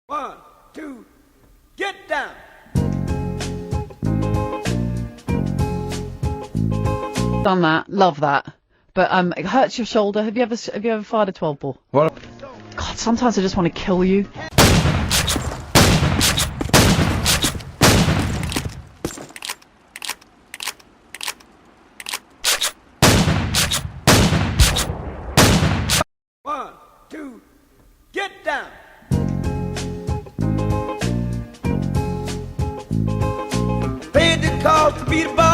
One, two, get down. Done that. Love that. But it hurts your shoulder. Have you ever fired a 12 ball? What? God, sometimes I just want to kill you. One, two, get down. Paid the cost to be the boss.